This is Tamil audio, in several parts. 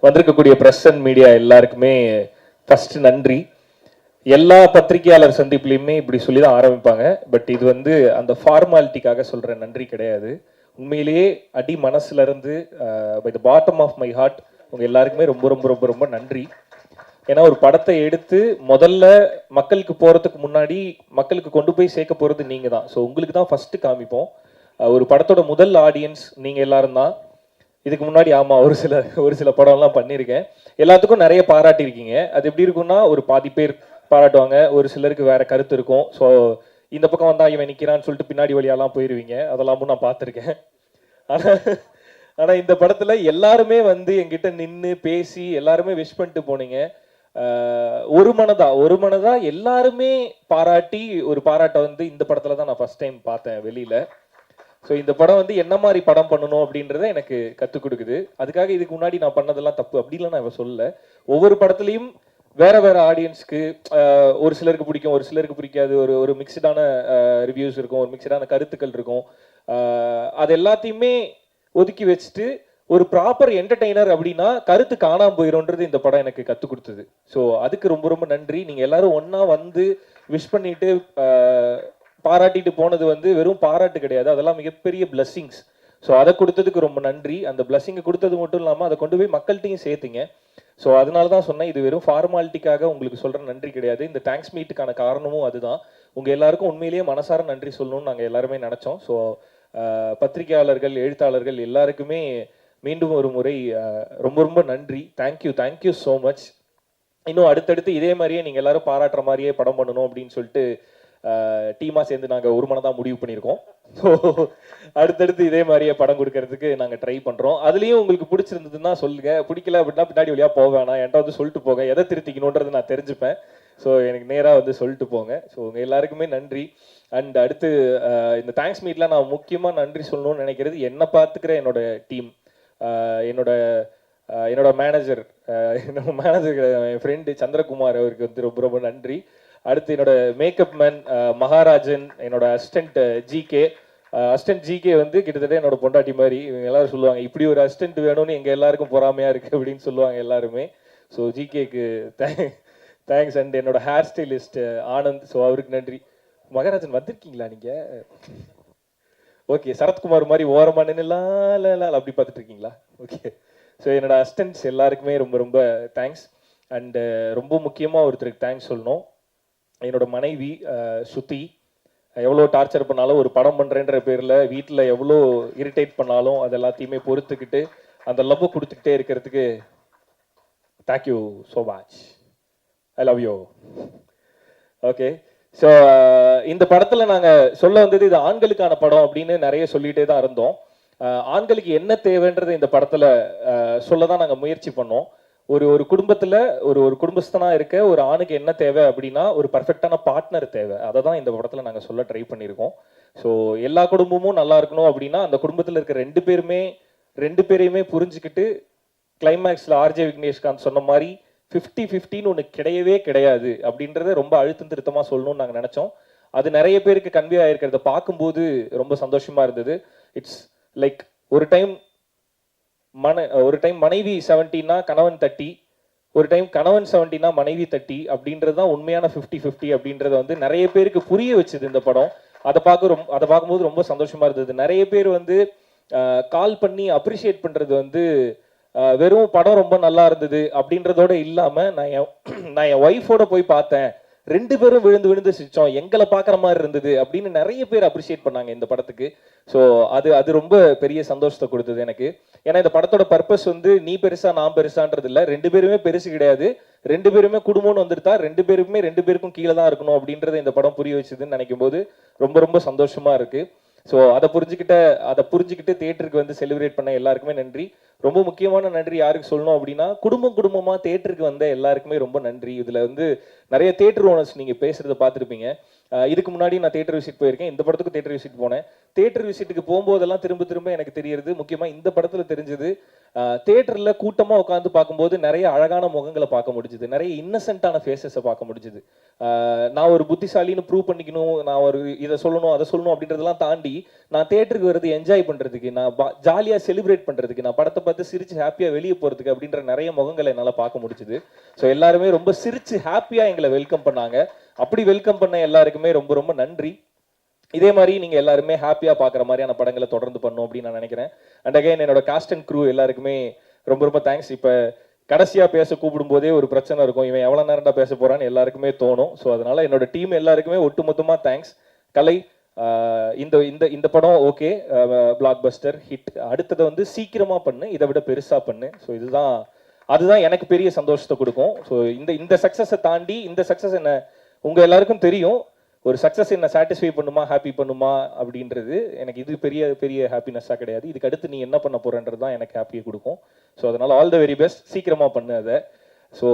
வந்திருக்கக்கூடிய பிரஸ் அண்ட் மீடியா எல்லாருக்குமே ஃபர்ஸ்ட் நன்றி. எல்லா பத்திரிகையாளர் சந்திப்புலையுமே இப்படி சொல்லி தான் ஆரம்பிப்பாங்க. பட் இது வந்து அந்த ஃபார்மாலிட்டிக்காக சொல்ற நன்றி கிடையாது. உண்மையிலேயே அடி மனசுல இருந்து by the bottom of my heart உங்க எல்லாருக்குமே ரொம்ப ரொம்ப ரொம்ப ரொம்ப நன்றி. ஏன்னா ஒரு படத்தை எடுத்து முதல்ல மக்களுக்கு போறதுக்கு முன்னாடி மக்களுக்கு கொண்டு போய் சேர்க்க போறது நீங்க தான். ஸோ உங்களுக்கு தான் ஃபர்ஸ்ட் காமிப்போம். ஒரு படத்தோட முதல் ஆடியன்ஸ் நீங்க எல்லாரும் தான். இதுக்கு முன்னாடி ஆமா ஒரு சில படம்லாம் பண்ணியிருக்கேன். எல்லாத்துக்கும் நிறைய பாராட்டியிருக்கீங்க. அது எப்படி இருக்கும்னா ஒரு பாதி பேர் பாராட்டுவாங்க, ஒரு சிலருக்கு வேற கருத்து இருக்கும். ஸோ இந்த பக்கம் வந்தா இவன் நிற்கிறான்னு சொல்லிட்டு பின்னாடி வழியாலாம் போயிருவீங்க. அதெல்லாமும் நான் பார்த்துருக்கேன். ஆனா ஆனா இந்த படத்துல எல்லாருமே வந்து என்கிட்ட நின்று பேசி எல்லாருமே விஷ் பண்ணிட்டு போனீங்க. ஒரு மனதா எல்லாருமே பாராட்டி ஒரு பாராட்டை வந்து இந்த படத்துல தான் நான் ஃபர்ஸ்ட் டைம் பார்த்தேன் வெளியில. ஸோ இந்த படம் வந்து என்ன மாதிரி படம் பண்ணணும் அப்படின்றத எனக்கு கற்றுக் கொடுக்குது. அதுக்காக இதுக்கு முன்னாடி நான் பண்ணதெல்லாம் தப்பு அப்படிலாம் நான் சொல்லல. ஒவ்வொரு படத்துலையும் வேற வேற ஆடியன்ஸ்க்கு ஒரு சிலருக்கு பிடிக்கும், ஒரு சிலருக்கு பிடிக்காது. ஒரு ஒரு மிக்சடான ரிவ்யூஸ் இருக்கும், ஒரு மிக்சடான கருத்துக்கள் இருக்கும். அது எல்லாத்தையுமே ஒதுக்கி வச்சுட்டு ஒரு ப்ராப்பர் என்டர்டெய்னர் அப்படின்னா கருத்து காணாமல் போயிடும்ன்றது இந்த படம் எனக்கு கற்றுக் கொடுத்தது. ஸோ அதுக்கு ரொம்ப ரொம்ப நன்றி. நீங்கள் எல்லாரும் ஒன்றா வந்து விஷ் பண்ணிட்டு பாராட்டிட்டு போனது வந்து வெறும் பாராட்டு கிடையாது, அதெல்லாம் மிகப்பெரிய பிளஸ்ஸிங்ஸ். ஸோ அதை கொடுத்ததுக்கு ரொம்ப நன்றி. அந்த பிளஸ்ஸிங்கை கொடுத்தது மட்டும் இல்லாமல் அதை கொண்டு போய் மக்கள்கிட்டையும் சேர்த்துங்க. ஸோ அதனால தான் சொன்னேன், இது வெறும் ஃபார்மாலிட்டிக்காக உங்களுக்கு சொல்கிற நன்றி கிடையாது. இந்த தேங்க்ஸ் மீட்டுக்கான காரணமும் அதுதான். உங்கள் எல்லாருக்கும் உண்மையிலேயே மனசார நன்றி சொல்லணும்னு நாங்கள் எல்லாருமே நினச்சோம். ஸோ பத்திரிகையாளர்கள், எழுத்தாளர்கள் எல்லாருக்குமே மீண்டும் ஒரு முறை ரொம்ப ரொம்ப நன்றி. Thank you so much. இன்னும் அடுத்தடுத்து இதே மாதிரியே நீங்கள் எல்லாரும் பாராட்டுற மாதிரியே படம் பண்ணணும் அப்படின்னு சொல்லிட்டு டீமாக சேர்ந்து நாங்கள் ஒரு மனதாக முடிவு பண்ணியிருக்கோம். ஸோ அடுத்தடுத்து இதே மாதிரியே படம் கொடுக்கறதுக்கு நாங்கள் ட்ரை பண்ணுறோம். அதுலேயும் உங்களுக்கு பிடிச்சிருந்ததுன்னா சொல்லுங்கள், பிடிக்கல அப்படின்னா பின்னாடி வழியாக போக வேணாம், என்கிட்ட வந்து சொல்லிட்டு போங்க. எதை திருத்திக்கணுன்றது நான் தெரிஞ்சுப்பேன். ஸோ எனக்கு நேராக வந்து சொல்லிட்டு போங்க. ஸோ உங்கள் எல்லாருக்குமே நன்றி. அண்ட் அடுத்து இந்த தேங்க்ஸ் மீட்டில் நான் முக்கியமாக நன்றி சொல்லணும்னு நினைக்கிறது என்னை பார்த்துக்கிற என்னோட டீம், என்னோட மேனேஜர் என் ஃப்ரெண்டு சந்திரகுமார், அவருக்கு வந்து ரொம்ப ரொம்ப நன்றி. அடுத்து என்னோட மேக்கப் மேன் மகாராஜன், என்னோட அசிஸ்டன்ட் ஜிகே வந்து கிட்டத்தட்ட என்னோட பொண்டாட்டி மாதிரி. இவங்க எல்லாரும் சொல்லுவாங்க இப்படி ஒரு அசிஸ்டன்ட் வேணும்னு எங்கள் எல்லாருக்கும் பொறாமையா இருக்கு அப்படின்னு சொல்லுவாங்க எல்லாருமே. ஸோ ஜிகேக்கு தேங்க்ஸ். அண்ட் என்னோட ஹேர் ஸ்டைலிஸ்ட் ஆனந்த், ஸோ அவருக்கு நன்றி. மகாராஜன் வந்திருக்கீங்களா நீங்க? ஓகே, சரத்குமார் மாதிரி ஓரமா நின்னுலாம் அப்படி பார்த்துட்டு இருக்கீங்களா? ஓகே. ஸோ என்னோட அசிஸ்டன்ட்ஸ் எல்லாருக்குமே ரொம்ப ரொம்ப தேங்க்ஸ். அண்டு ரொம்ப முக்கியமாக ஒருத்தருக்கு தேங்க்ஸ் சொல்லணும். என்னோட மனைவி சுத்தி, எவ்வளோ டார்ச்சர் பண்ணாலும் ஒரு படம் பண்ணுறேன்ற பேரில் வீட்டில் எவ்வளோ இரிட்டேட் பண்ணாலும் அது எல்லாத்தையுமே பொறுத்துக்கிட்டு அந்த லவ் கொடுத்துக்கிட்டே இருக்கிறதுக்கு thank you so much. I love you. Okay. So இந்த படத்தில் நாங்கள் சொல்ல வந்தது இது ஆண்களுக்கான படம் அப்படின்னு நிறைய சொல்லிகிட்டே தான் இருந்தோம். ஆண்களுக்கு என்ன தேவைன்றது இந்த படத்தில் சொல்ல தான் நாங்கள் முயற்சி பண்ணோம். ஒரு குடும்பத்தில் ஒரு குடும்பஸ்தனாக இருக்க ஒரு ஆணுக்கு என்ன தேவை அப்படின்னா ஒரு பர்ஃபெக்டான பார்ட்னர் தேவை. அதை தான் இந்த படத்தில் நாங்கள் சொல்ல ட்ரை பண்ணியிருக்கோம். ஸோ எல்லா குடும்பமும் நல்லா இருக்கணும் அப்படின்னா அந்த குடும்பத்தில் இருக்க ரெண்டு பேரையுமே புரிஞ்சுக்கிட்டு கிளைமேக்ஸில் ஆர்ஜே விக்னேஷ்காந்த் சொன்ன மாதிரி 50-50ன்னு ஒன்று கிடையவே கிடையாது அப்படின்றத ரொம்ப அழுத்தம் திருத்தமாக சொல்லணும்னு நாங்கள் நினச்சோம். அது நிறைய பேருக்கு கன்வே ஆகிருக்கிறத பார்க்கும்போது ரொம்ப சந்தோஷமாக இருந்தது. இட்ஸ் லைக் ஒரு டைம் மனைவி 70னா கணவன் 30, ஒரு டைம் கணவன் 70னா மனைவி 30 அப்படின்றது தான் உண்மையான 50-50 அப்படின்றத வந்து நிறைய பேருக்கு புரிய வச்சுது இந்த படம். அதை பார்க்கும்போது ரொம்ப சந்தோஷமா இருந்தது. நிறைய பேர் வந்து கால் பண்ணி அப்ரிஷியேட் பண்றது வந்து வெறும் படம் ரொம்ப நல்லா இருந்தது அப்படின்றதோட இல்லாம நான் என் ஒய்ஃபோட போய் பார்த்தேன், 2 பேரும் விழுந்து சிரிச்சோம், எங்களை பார்க்குற மாதிரி இருந்தது அப்படின்னு நிறைய பேர் அப்ரிஷியேட் பண்ணாங்க இந்த படத்துக்கு. ஸோ அது ரொம்ப பெரிய சந்தோஷத்தை கொடுத்தது எனக்கு. ஏன்னா இந்த படத்தோட பர்பஸ் வந்து நீ பெருசா நான் பெருசான்றது இல்லை, 2 பேருமே பெருசு கிடையாது, 2 பேருமே குடும்பம்னு வந்துருத்தா 2 பேருக்கும் கீழே தான் இருக்கணும் அப்படின்றத இந்த படம் புரிய வச்சுதுன்னு நினைக்கும் போது ரொம்ப ரொம்ப சந்தோஷமா இருக்கு. ஸோ அதை புரிஞ்சுக்கிட்டு தியேட்டருக்கு வந்து செலிப்ரேட் பண்ண எல்லாருக்குமே நன்றி. ரொம்ப முக்கியமான நன்றி யாருக்கு சொல்லணும் அப்படின்னா குடும்பமா தியேட்டருக்கு வந்த எல்லாருக்குமே ரொம்ப நன்றி. இதுல வந்து நிறைய தியேட்டர் ஓனர்ஸ் நீங்க பேசுறத பார்த்துருப்பீங்க. இதுக்கு முன்னாடி நான் தியேட்டர் விசிட் போயிருக்கேன், இந்த படத்துக்கு தியேட்டர் விசிட் போனேன். தியேட்டர் விசிட்டுக்கு போகும்போதெல்லாம் திரும்ப எனக்கு தெரியறது, முக்கியமா இந்த படத்துல தெரிஞ்சது, தியேட்டர்ல கூட்டமா உட்காந்து பார்க்கும்போது நிறைய அழகான முகங்களை பார்க்க முடிஞ்சுது, நிறைய இன்னசென்ட்டான ஃபேஸஸை பார்க்க முடிஞ்சுது. நான் ஒரு புத்திசாலின்னு ப்ரூவ் பண்ணிக்கணும், நான் ஒரு இதை சொல்லணும் அதை சொல்லணும் அப்படின்றதெல்லாம் தாண்டி நான் தியேட்டருக்கு வர்றது என்ஜாய் பண்றதுக்கு, நான் ஜாலியாக செலிப்ரேட் பண்றதுக்கு, நான் படத்தை பார்த்து சிரிச்சு ஹாப்பியாக வெளியே போகிறதுக்கு அப்படின்ற நிறைய முகங்களை என்னால் பார்க்க முடிச்சுது. ஸோ எல்லாருமே ரொம்ப சிரிச்சு ஹாப்பியாக எங்களை வெல்கம் பண்ணாங்க. அப்படி வெல்கம் பண்ண எல்லாருக்குமே ரொம்ப ரொம்ப நன்றி. இதே மாதிரி நீங்கள் எல்லாருமே ஹாப்பியாக பார்க்குற மாதிரியான படங்களை தொடர்ந்து பண்ணணும் அப்படின்னு நான் நினைக்கிறேன். அண்ட் அகைன் என்னோட காஸ்ட் அண்ட் க்ரூ எல்லாருக்குமே ரொம்ப ரொம்ப தேங்க்ஸ். இப்போ கடைசியாக பேச கூப்பிடும் போதே ஒரு பிரச்சனை இருக்கும், இவன் எவ்வளோ நேரம்டா பேச போகிறான்னு எல்லாருக்குமே தோணும். ஸோ அதனால் என்னோட டீம் எல்லாருக்குமே ஒட்டுமொத்தமாக தேங்க்ஸ். கலை, இந்த இந்த இந்த படம் ஓகே, பிளாக் பஸ்டர் ஹிட். அடுத்ததை வந்து சீக்கிரமாக பண்ணு, இதை விட பெருசாக பண்ணு. ஸோ அதுதான் எனக்கு பெரிய சந்தோஷத்தை கொடுக்கும். ஸோ இந்த சக்ஸஸை தாண்டி, இந்த சக்ஸஸ் என்ன உங்கள் எல்லாருக்கும் தெரியும், ஒரு சக்ஸஸ் என்ன சாட்டிஸ்ஃபை பண்ணுமா, ஹாப்பி பண்ணுமா அப்படின்றது எனக்கு இது பெரிய பெரிய ஹாப்பினஸ்ஸாக கிடையாது. இதுக்கு அடுத்து நீ என்ன பண்ண போகிறன்றது தான் எனக்கு ஹாப்பியை கொடுக்கும். ஸோ அதனால் ஆல் த வெரி பெஸ்ட், சீக்கிரமாக பண்ணு அதை. ஸோ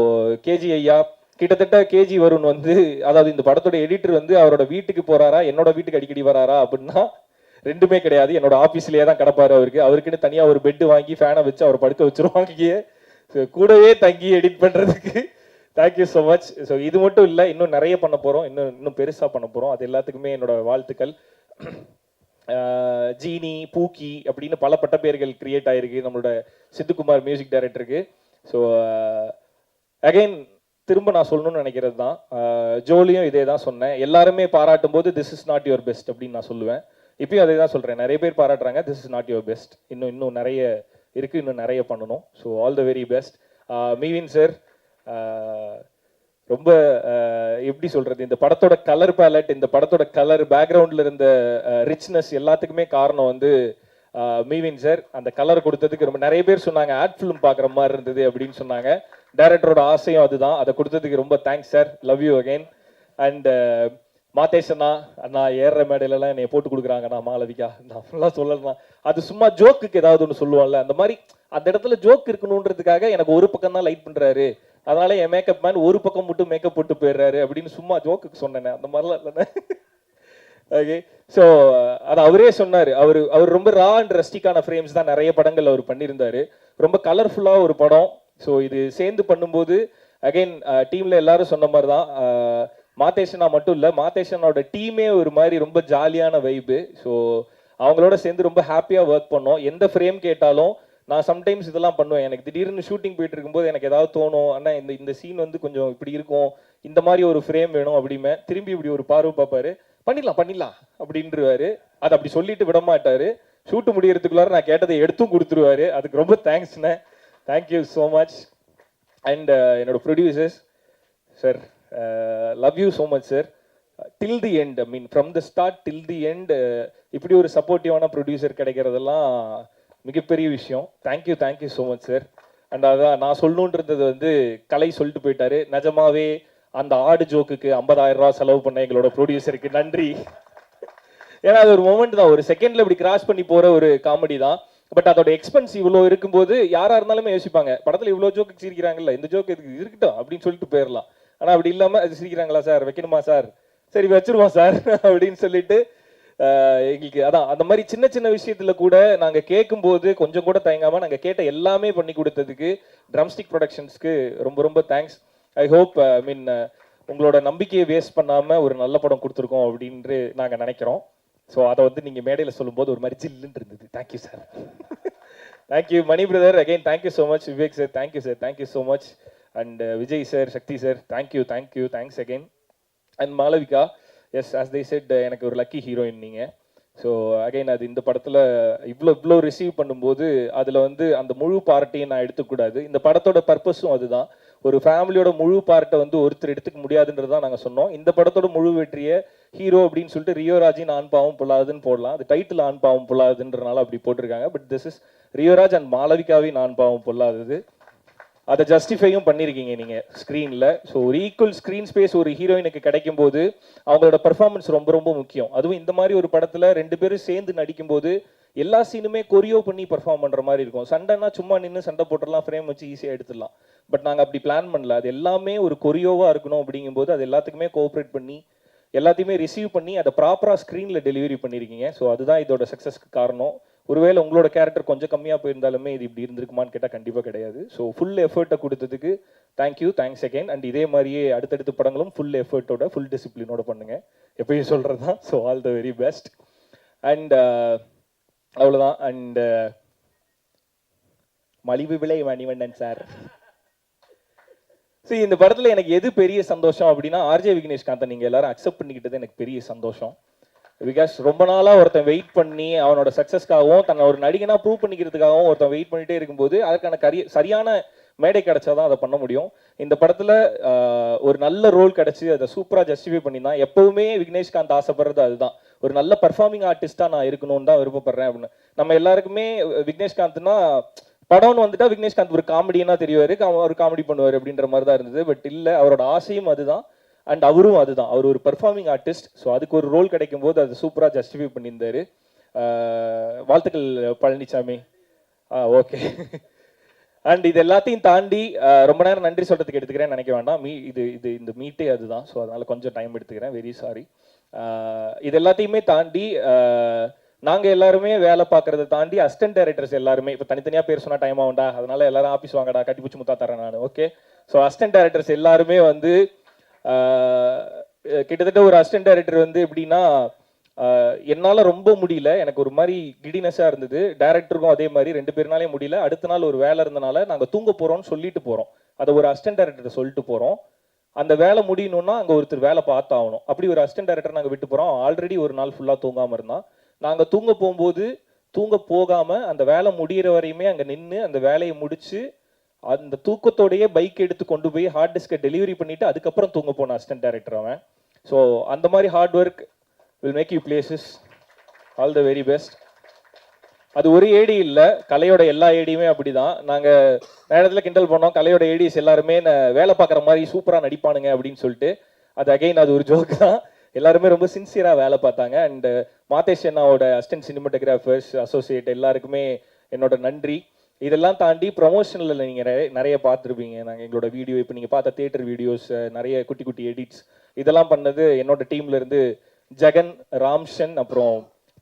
கேஜி ஐயா, கிட்டத்தட்ட கேஜி வருண் வந்து, அதாவது இந்த படத்தோட எடிட்டர் வந்து அவரோட வீட்டுக்கு போகிறாரா என்னோட வீட்டுக்கு அடிக்கடி வராரா அப்படின்னா ரெண்டுமே கிடையாது. என்னோட ஆஃபீஸ்லேயே தான் கிடப்பாரு. அவருக்குன்னு தனியாக ஒரு பெட்டு வாங்கி ஃபேனை வச்சு அவர் படுக்க வச்சுருவாங்க. கூடவே தங்கி எடிட் பண்ணுறதுக்கு தேங்க்யூ ஸோ மச். ஸோ இது மட்டும் இல்லை, இன்னும் நிறைய பண்ண போகிறோம், இன்னும் பெருசாக பண்ண போகிறோம். அது எல்லாத்துக்குமே என்னோட வாழ்த்துக்கள். ஜீனி, பூக்கி அப்படின்னு பல பட்டப்பேர்கள் கிரியேட் ஆகிருக்கு நம்மளோட சித்துக்குமார் மியூசிக் டைரக்டருக்கு. ஸோ அகைன் திரும்ப நான் சொல்லணும்னு நினைக்கிறது தான், ஜோலியும் இதே தான் சொன்னேன். எல்லாருமே பாராட்டும் போது this is not your best அப்படின்னு நான் சொல்லுவேன். இப்பயும் அதே தான் சொல்கிறேன். நிறைய பேர் பாராட்டுறாங்க, this is not your best. இன்னும் நிறைய இருக்குது, இன்னும் நிறைய பண்ணணும். So all the very best. மீவின் சார், ரொம்ப எப்படி சொல்கிறது, இந்த படத்தோட கலர் பேலட், இந்த படத்தோட கலர் பேக்ரவுண்டில் இருந்த ரிச்னஸ் எல்லாத்துக்குமே காரணம் வந்து மீவின் சார். அந்த கலர் கொடுத்ததுக்கு ரொம்ப நிறைய பேர் சொன்னாங்க ஆட் ஃபிலிம் பார்க்குற மாதிரி இருந்தது அப்படின்னு சொன்னாங்க. டைரக்டரோட ஆசையும் அதுதான். அதை கொடுத்ததுக்கு ரொம்ப thanks sir, love you again. And மாதேஷனா அண்ணா ஏறுற மேடையிலலாம் என்னை போட்டு கொடுக்குறாங்க. நான் மாலவிகா, நான் ஃபுல்லாக சொல்லலாம், அது சும்மா ஜோக்குக்கு ஏதாவது ஒன்று சொல்லுவான்ல, அந்த மாதிரி அந்த இடத்துல ஜோக் இருக்கணுன்றதுக்காக எனக்கு ஒரு பக்கம் தான் லைட் பண்ணுறாரு, அதனால என் மேக்கப் மேன் ஒரு பக்கம் மட்டும் மேக்கப் போட்டு போயிடுறாரு அப்படின்னு சும்மா ஜோக்குக்கு சொன்னேன். அந்த மாதிரிலாம் இல்லைண்ணே. ஓகே, ஸோ அது அவரே சொன்னார். அவர் ரொம்ப ரா அண்ட் ரஸ்டிக்கான ஃப்ரேம்ஸ் தான் நிறைய படங்கள் அவர் பண்ணியிருந்தாரு. ரொம்ப கலர்ஃபுல்லாக ஒரு படம். ஸோ இது சேர்ந்து பண்ணும்போது அகைன் டீமில் எல்லாரும் சொன்ன மாதிரி தான், மாதேஷனா மட்டும் இல்லை, மாதேஷனோட டீமே ஒரு மாதிரி ரொம்ப ஜாலியான வைப்பு. ஸோ அவங்களோட சேர்ந்து ரொம்ப ஹாப்பியாக ஒர்க் பண்ணோம். எந்த ஃப்ரேம் கேட்டாலும் நான் சம்டைம்ஸ் இதெல்லாம் பண்ணுவேன். எனக்கு திடீர்னு ஷூட்டிங் போயிட்டு இருக்கும்போது எனக்கு ஏதாவது தோணும், ஆனால் இந்த சீன் வந்து கொஞ்சம் இப்படி இருக்கும், இந்த மாதிரி ஒரு ஃப்ரேம் வேணும் அப்படிமே. திரும்பி இப்படி ஒரு பார்வை பார்ப்பாரு, பண்ணிடலாம் அப்படின்றவாரு. அதை அப்படி சொல்லிட்டு விட மாட்டாரு. ஷூட்டு முடியறதுக்குள்ளார நான் கேட்டதை எடுத்தும் கொடுத்துருவாரு. அதுக்கு ரொம்ப தேங்க்ஸ்ண்ணே, தேங்க்யூ ஸோ மச். அண்ட் என்னோட producers sir, love you so much sir. Till the end, I mean from the start till the end இப்படி ஒரு சப்போர்ட்டிவான ப்ரொடியூசர் கிடைக்கிறதெல்லாம் மிகப்பெரிய விஷயம். Thank you so much sir. And அதான் நான் சொல்லணுன்றது வந்து கலை சொல்லிட்டு போயிட்டாரு. நிஜமாவே அந்த ஆடு ஜோக்குக்கு 50,000 ரூபா செலவு பண்ண எங்களோட ப்ரொடியூசருக்கு நன்றி. ஏன்னா அது ஒரு மொமெண்ட் தான், ஒரு செகண்ட்ல இப்படி கிராஸ் பண்ணி போற ஒரு காமெடி தான். பட் அதோட எக்ஸ்பென்ஸ் இவ்வளோ இருக்கும்போது யாரா இருந்தாலுமே யோசிப்பாங்க, படத்துல இவ்வளோ ஜோக்கு சிரிக்கிறாங்கல்ல, இந்த ஜோக்கு எதுக்கு இருக்கட்டும் அப்படின்னு சொல்லிட்டு போயிடலாம். ஆனா அப்படி இல்லாம அது சிரிக்கிறாங்களா சார், வைக்கணுமா சார், சரி வச்சிருவோம் சார் அப்படின்னு சொல்லிட்டு எங்களுக்கு அதான் அந்த மாதிரி சின்ன சின்ன விஷயத்துல கூட நாங்க கேட்கும்போது கொஞ்சம் கூட தயங்காம நாங்க கேட்ட எல்லாமே பண்ணி கொடுத்ததுக்கு ட்ரம்ஸ்டிக் ப்ரொடக்ஷன்ஸ்க்கு ரொம்ப ரொம்ப தேங்க்ஸ். ஐ ஹோப் உங்களோட நம்பிக்கையை வேஸ்ட் பண்ணாம ஒரு நல்ல படம் கொடுத்துருக்கோம் அப்படின்னு நாங்க நினைக்கிறோம். ஸோ அதை வந்து நீங்க மேடையில சொல்லும்போது ஒரு மாதிரி ஜில்லுன்னு இருந்தது. Thank you sir. Thank you Mani brother, again thank you so much. Vivek sir thank you sir, thank you so much. And Vijay sir, Sakthi sir, thank you thanks again. And Malavika, yes as they said, எனக்கு ஒரு லக்கி ஹீரோயின் நீங்கள். ஸோ அகைன் அது இந்த படத்தில் இவ்வளோ ரிசீவ் பண்ணும்போது அதில் வந்து அந்த முழு பார்ட்டையும் நான் எடுத்துக்கூடாது. இந்த படத்தோட பர்பஸும் அதுதான். ஒரு ஃபேமிலியோட முழு பார்ட்டை வந்து ஒருத்தர் எடுத்துக்க முடியாதுன்றது தான் நாங்கள் சொன்னோம். இந்த படத்தோட முழு வெற்றியை ஹீரோ அப்படின்னு சொல்லிட்டு ரியோராஜின் ஆண் பாவம் பொல்லாதுன்னு போடலாம். அது டைட்டில் ஆண் பாவம் பொல்லாதுன்றனால அப்படி போட்டிருக்காங்க. But this is Rio Raj and மாளவிகாவின் ஆண் பாவம் பொல்லாதது. அதை ஜஸ்டிஃபையும் பண்ணியிருக்கீங்க நீங்கள் ஸ்க்ரீனில். ஸோ ஒரு ஈக்குவல் ஸ்க்ரீன் ஸ்பேஸ் ஒரு ஹீரோயினுக்கு கிடைக்கும் போது அவங்களோட பெர்ஃபார்மன்ஸ் ரொம்ப ரொம்ப முக்கியம். அதுவும் இந்த மாதிரி ஒரு படத்தில் 2 பேரும் சேர்ந்து நடிக்கும்போது எல்லா சீனுமே கொரியோ பண்ணி பெர்ஃபார்ம் பண்ணுற மாதிரி இருக்கும். சண்டைனா சும்மா நின்று சண்டை போட்டுடலாம், ஃப்ரேம் வச்சு ஈஸியாக எடுத்துடலாம். பட் நாங்கள் அப்படி பிளான் பண்ணல. அது எல்லாமே ஒரு கொரியோவாக இருக்கணும். அப்படிங்கும்போது அது எல்லாத்துக்குமே கோஆப்ரேட் பண்ணி எல்லாத்தையுமே ரிசீவ் பண்ணி அதை ப்ராப்பராக ஸ்க்ரீனில் டெலிவரி பண்ணியிருக்கீங்க. ஸோ அதுதான் இதோட சக்ஸஸ்க்கு காரணம். ஒருவேளை உங்களோட கேரக்டர் கொஞ்சம் கம்மியாக போயிருந்தாலுமே இது இப்படி இருந்திருக்குமான்னு கேட்டால் கண்டிப்பாக கிடையாது. ஸோ ஃபுல் எஃபர்ட்டை கொடுத்ததுக்கு தேங்க்ஸ் அகைன். அண்ட் இதே மாதிரியே அடுத்தடுத்த படங்களும் ஃபுல் எஃபர்ட்டோட ஃபுல் டிசிப்ளினோட பண்ணுங்கள், எப்பயும் சொல்கிறது தான். So all the very best. And அவ்வளோதான். அண்ட் மலிவு விலை மணிவண்ணன் சார். சரி, இந்த படத்துல எனக்கு எது பெரிய சந்தோஷம் அப்படின்னா, ஆர்ஜே விக்னேஷ்காந்தை நீங்க எல்லாரும் அக்செப்ட் பண்ணிக்கிட்டது எனக்கு பெரிய சந்தோஷம். பிகாஸ் ரொம்ப நாளா ஒருத்தன் வெயிட் பண்ணி அவனோட சக்சஸ்க்காகவும் தன்னை ஒரு நடிகனா ப்ரூவ் பண்ணிக்கிறதுக்காகவும் ஒருத்தன் வெயிட் பண்ணிட்டே இருக்கும்போது அதற்கான சரியான மேடை கிடைச்சாதான் அதை பண்ண முடியும். இந்த படத்துல ஒரு நல்ல ரோல் கிடைச்சி அதை சூப்பரா ஜஸ்டிஃபை பண்ணிதான். எப்பவுமே விக்னேஷ்காந்த் ஆசைப்படுறது அதுதான், ஒரு நல்ல பர்ஃபார்மிங் ஆர்டிஸ்டா நான் இருக்கணும்னு தான் விருப்பப்படுறேன் அப்படின்னு. நம்ம எல்லாருக்குமே விக்னேஷ்காந்த்னா படம்னு வந்துட்டா விக்னேஷ்காந்த் ஒரு காமெடினா தெரிவாரு, அவர் காமெடி பண்ணுவார் அப்படின்ற மாதிரி தான் இருந்தது. பட் இல்லை, அவரோட ஆசையும் அதுதான் அண்ட் அவரும் அதுதான். அவர் ஒரு பர்ஃபார்மிங் ஆர்டிஸ்ட். ஸோ அதுக்கு ஒரு ரோல் கிடைக்கும் போது அது சூப்பராக ஜஸ்டிஃபை பண்ணியிருந்தாரு. வாழ்த்துக்கள் பழனிசாமி. ஓகே. அண்ட் இது எல்லாத்தையும் தாண்டி ரொம்ப நேரம் நன்றி சொல்றதுக்கு எடுத்துக்கிறேன் நினைக்க வேண்டாம். இந்த மீட்டே அதுதான். ஸோ அதனால கொஞ்சம் டைம் எடுத்துக்கிறேன், வெரி சாரி. இது எல்லாத்தையுமே தாண்டி நாங்கள் எல்லாருமே வேலை பார்க்கறத தாண்டி அசிஸ்டன்ட் டைரக்டர்ஸ் எல்லாருமே, இப்போ தனித்தனியாக பேர் சொன்னால் டைம் ஆகும்டா, அதனால எல்லாரும் ஆஃபீஸ் வாங்கடா, கட்டிப்பிடிச்சு முத்தா தரேன் நான். ஓகே. ஸோ அசிஸ்டன்ட் டைரக்டர்ஸ் எல்லாருமே வந்து கிட்டத்தட்ட ஒரு அசிஸ்டன்ட் டைரக்டர் வந்து எப்படின்னா, என்னால் ரொம்ப முடியல, எனக்கு ஒரு மாதிரி கிடினஸாக இருந்தது. டைரக்டருக்கும் அதே மாதிரி 2 பேர்னாலே முடியல. அடுத்த நாள் ஒரு வேலை இருந்தனால நாங்கள் தூங்க போகிறோம்னு சொல்லிட்டு போகிறோம். அதை ஒரு அசிஸ்டன்ட் டைரக்டர் சொல்லிட்டு போகிறோம். அந்த வேலை முடியணும்னா அங்கே ஒருத்தர் வேலை பார்த்தாகணும். அப்படி ஒரு அசிஸ்டன்ட் டைரக்டர் நாங்கள் விட்டு போகிறோம். ஆல்ரெடி ஒரு நாள் ஃபுல்லாக தூங்காமல் இருந்தான். நாங்கள் தூங்க போகும்போது தூங்க போகாமல் அந்த வேலை முடிகிற வரையுமே அங்கே நின்று அந்த வேலையை முடித்து அந்த தூக்கத்தோடையே பைக் எடுத்து கொண்டு போய் ஹார்ட் டிஸ்கை டெலிவரி பண்ணிவிட்டு அதுக்கப்புறம் தூங்க போன அசிஸ்டன்ட் டைரக்டர் அவன். ஸோ அந்த மாதிரி hard work will make you places. All the very best. அது ஒரு ஏடி இல்லை, கலையோட எல்லா ஏடியுமே அப்படி தான். நாங்கள் நேரத்தில் கிண்டல் பண்ணோம், கலையோட ஏடிஸ் எல்லாருமே வேலை பார்க்குற மாதிரி சூப்பராக நடிப்பானுங்க அப்படின்னு சொல்லிட்டு. அது அகைன் அது ஒரு ஜோக் தான். எல்லாருமே ரொம்ப சின்சியராக வேலை பார்த்தாங்க. அண்ட் மாதேஷ் அண்ணாவோட அசிஸ்டன்ட் சினிமாட்டோகிராஃபர்ஸ் அசோசியேட் எல்லாருக்குமே என்னோட நன்றி. இதெல்லாம் தாண்டி ப்ரொமோஷனில் நீங்கள் நிறைய பார்த்துருப்பீங்க. நாங்கள் எங்களோட வீடியோ, இப்போ நீங்கள் பார்த்த தியேட்டர் வீடியோஸ், நிறைய குட்டி குட்டி எடிட்ஸ், இதெல்லாம் பண்ணது என்னோட டீம்ல இருந்து ஜெகன், ராம்ஷன், அப்புறம்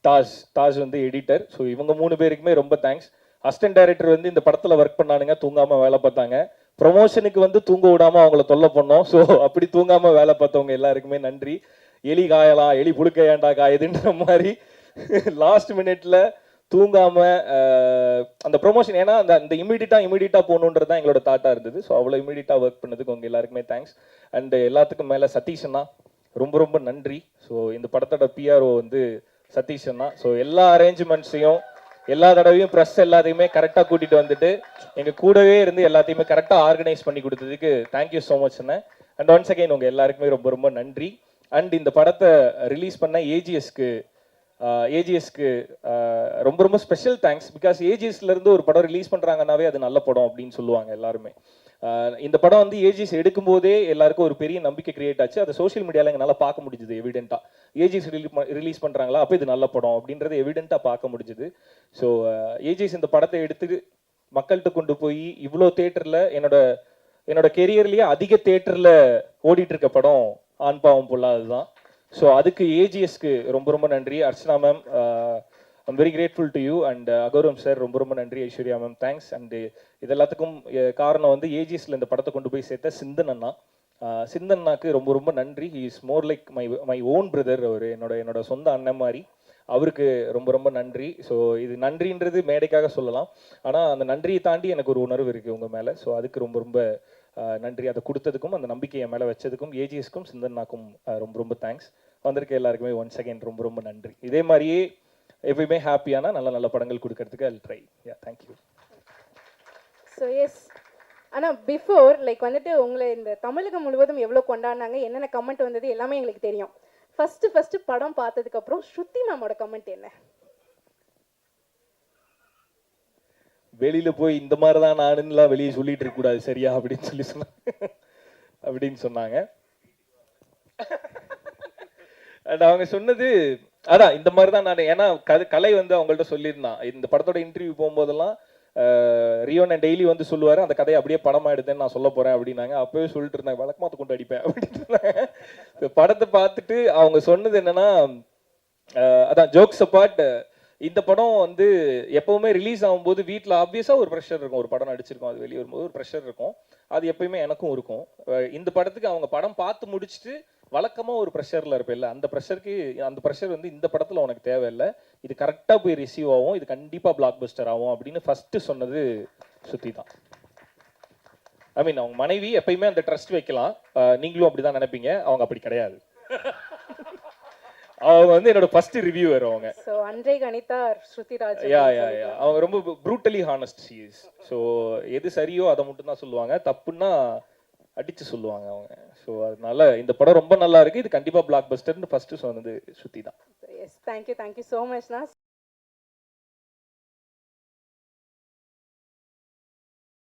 தாஜ் வந்து எடிட்டர். ஸோ இவங்க 3 பேருக்குமே ரொம்ப தேங்க்ஸ். அசிஸ்டன்ட் டைரக்டர் வந்து இந்த படத்தில் ஒர்க் பண்ணானுங்க, தூங்காமல் வேலை பார்த்தாங்க. ப்ரொமோஷனுக்கு வந்து தூங்க விடாமல் அவங்கள தொல்லை பண்ணோம். ஸோ அப்படி தூங்காமல் வேலை பார்த்தவங்க எல்லாருக்குமே நன்றி. எலி காயலாம், எலி புழுக்க ஏண்டா காயுதுன்ற மாதிரி லாஸ்ட் மினிட்ல தூங்காம அந்த ப்ரொமோஷன், ஏன்னா அந்த இமீடியட்டா போகணுன்றது தான் எங்களோட தாட்டா இருந்தது. ஸோ அவ்வளோ இமீடியட்டா ஒர்க் பண்ணதுக்கு உங்க எல்லாருக்குமே தேங்க்ஸ். அண்ட் எல்லாத்துக்கும் மேலே சதீஷ் அண்ணா ரொம்ப ரொம்ப நன்றி. ஸோ இந்த படத்தோட பிஆர்ஓ வந்து சதீஷ் அண்ணா. ஸோ எல்லா அரேஞ்ச்மெண்ட்ஸையும் எல்லா தடவையும் ப்ரெஸ் எல்லாத்தையுமே கரெக்டாக கூட்டிட்டு வந்துட்டு எங்கள் கூடவே இருந்து எல்லாத்தையுமே கரெக்டாக ஆர்கனைஸ் பண்ணி கொடுத்ததுக்கு thank you so much Anna. And once again உங்கள் எல்லாருக்குமே ரொம்ப ரொம்ப நன்றி. அண்ட் இந்த படத்தை ரிலீஸ் பண்ண ஏஜிஎஸ்க்கு ரொம்ப ரொம்ப ஸ்பெஷல் தேங்க்ஸ். பிகாஸ் ஏஜிஎஸ்லேருந்து ஒரு படம் ரிலீஸ் பண்ணுறாங்கன்னாவே அது நல்ல படம் அப்படின்னு சொல்லுவாங்க எல்லாருமே. இந்த படம் வந்து ஏஜிஎஸ் எடுக்கும்போதே எல்லாருக்கும் ஒரு பெரிய நம்பிக்கை கிரியேட் ஆச்சு. அதை சோஷியல் மீடியாவில் எங்களால் பார்க்க முடிஞ்சுது எவிடென்ட்டாக. ஏஜிஎஸ் ரிலீஸ் பண்ணுறாங்களா, அப்போ இது நல்ல படம் அப்படின்றது எவிடென்ட்டாக பார்க்க முடிஞ்சுது. ஸோ ஏஜிஎஸ் இந்த படத்தை எடுத்து மக்கள்கிட்ட கொண்டு போய் இவ்வளோ தேட்டரில் என்னோட கெரியர்லேயே அதிக தேட்டரில் ஓடிட்டு இருக்க படம் ஆண் பாவம் பொல்லாதது தான். ஸோ அதுக்கு ஏஜிஎஸ்க்கு ரொம்ப ரொம்ப நன்றி. Archana ma'am, I'm very grateful to you. And அகௌரவம் சார் ரொம்ப ரொம்ப நன்றி. Aishwarya ma'am thanks. அண்டு இது எல்லாத்துக்கும் காரணம் வந்து ஏஜிஎஸ்ல இந்த படத்தை கொண்டு போய் சேர்த்த சிந்தன் அண்ணா. சிந்தன் அண்ணாக்கு ரொம்ப ரொம்ப நன்றி. He is more like my own brother. அவர் என்னோட சொந்த அண்ணன் மாதிரி. அவருக்கு ரொம்ப ரொம்ப நன்றி. ஸோ இது நன்றின்றது மேடைக்காக சொல்லலாம், ஆனால் அந்த நன்றியை தாண்டி எனக்கு ஒரு உணர்வு இருக்குது உங்கள் மேலே. ஸோ அதுக்கு ரொம்ப ரொம்ப நன்றி. அதை கொடுத்ததுக்கும் அந்த நம்பிக்கையை மேலே வச்சதுக்கும் ஏஜிஎஸ்க்கும் சிந்தன்னாக்கும் ரொம்ப ரொம்ப தேங்க்ஸ். வந்திருக்க எல்லாருக்குமே ஒன்ஸ் அகைன் ரொம்ப ரொம்ப நன்றி. இதே மாதிரியே எப்பயுமே ஹாப்பியான நல்ல நல்ல படங்கள் கொடுக்கறதுக்கு I try. Yeah, thank you. So yes, ஆனால் பிஃபோர் லைக் வந்துட்டு உங்களை இந்த தமிழகம் முழுவதும் எவ்வளோ கொண்டாடினாங்க, என்னென்ன கமெண்ட் வந்தது எல்லாமே எங்களுக்கு தெரியும். ஃபர்ஸ்ட் படம் பார்த்ததுக்கப்புறம் ஸ்ருதி மேமோட கமெண்ட் என்ன? வெளியில போய் இந்த மாதிரி தான் நானுலாம் வெளியே சொல்லிட்டு இருக்க கூடாது சரியா அப்படின்னு சொன்னாங்க. அவங்க சொன்னது அதான் இந்த மாதிரி தான் நான். ஏன்னா கலை வந்து அவங்கள்ட்ட சொல்லியிருந்தான். இந்த படத்தோட இன்டர்வியூ போகும்போதெல்லாம் ரியோன் டெய்லி வந்து சொல்லுவாரு, அந்த கதையை அப்படியே படமா எடுத்தேன்னு நான் சொல்ல போறேன் அப்படின்னாங்க. அப்பவே சொல்லிட்டு இருந்தாங்க, வழக்கமாத்த கொண்டு அடிப்பேன் அப்படின்னு. படத்தை பார்த்துட்டு அவங்க சொன்னது என்னன்னா, அதான் ஜோக்ஸ் அப்பார்ட், இந்த படம் வந்து எப்பவுமே ரிலீஸ் ஆகும்போது வீட்டில் ஆப்வியஸாக ஒரு ப்ரெஷர் இருக்கும். ஒரு படம் நடிச்சிருக்கோம், அது வெளியே வரும்போது ஒரு ப்ரெஷர் இருக்கும். அது எப்பயுமே எனக்கும் இருக்கும். இந்த படத்துக்கு அவங்க படம் பார்த்து முடிச்சுட்டு வழக்கமாக ஒரு ப்ரெஷரில் இருப்பேன்ல, அந்த ப்ரெஷர் வந்து இந்த படத்தில் உனக்கு தேவையில்லை, இது கரெக்டாக போய் ரிசீவ் ஆகும், இது கண்டிப்பாக பிளாக் பஸ்டர் ஆகும் அப்படின்னு ஃபஸ்ட்டு சொன்னது ஸ்ருதி தான். ஐ மீன் அவங்க மனைவி எப்பயுமே அந்த ட்ரஸ்ட் வைக்கலாம், நீங்களும் அப்படிதான் நினைப்பீங்க, அவங்க அப்படி கிடையாது. அவங்க வந்து என்னோட ஃபர்ஸ்ட் ரிவ்யூவர் அவங்க. ஸோ அன்றை கணிதா ஸ்ருதி ராஜ். அவங்க ரொம்ப brutally honest she is. So எது சரியோ அதை மட்டும் தான் சொல்லுவாங்க, தப்புன்னா அடிச்சு சொல்லுவாங்க அவங்க. ஸோ அதனால இந்த படம் ரொம்ப நல்லா இருக்கு, இது கண்டிப்பா பிளாக் பஸ்டர்னு ஃபர்ஸ்ட் சொன்னது ஸ்ருதி தான். Yes, thank you so மச்ண்ணா.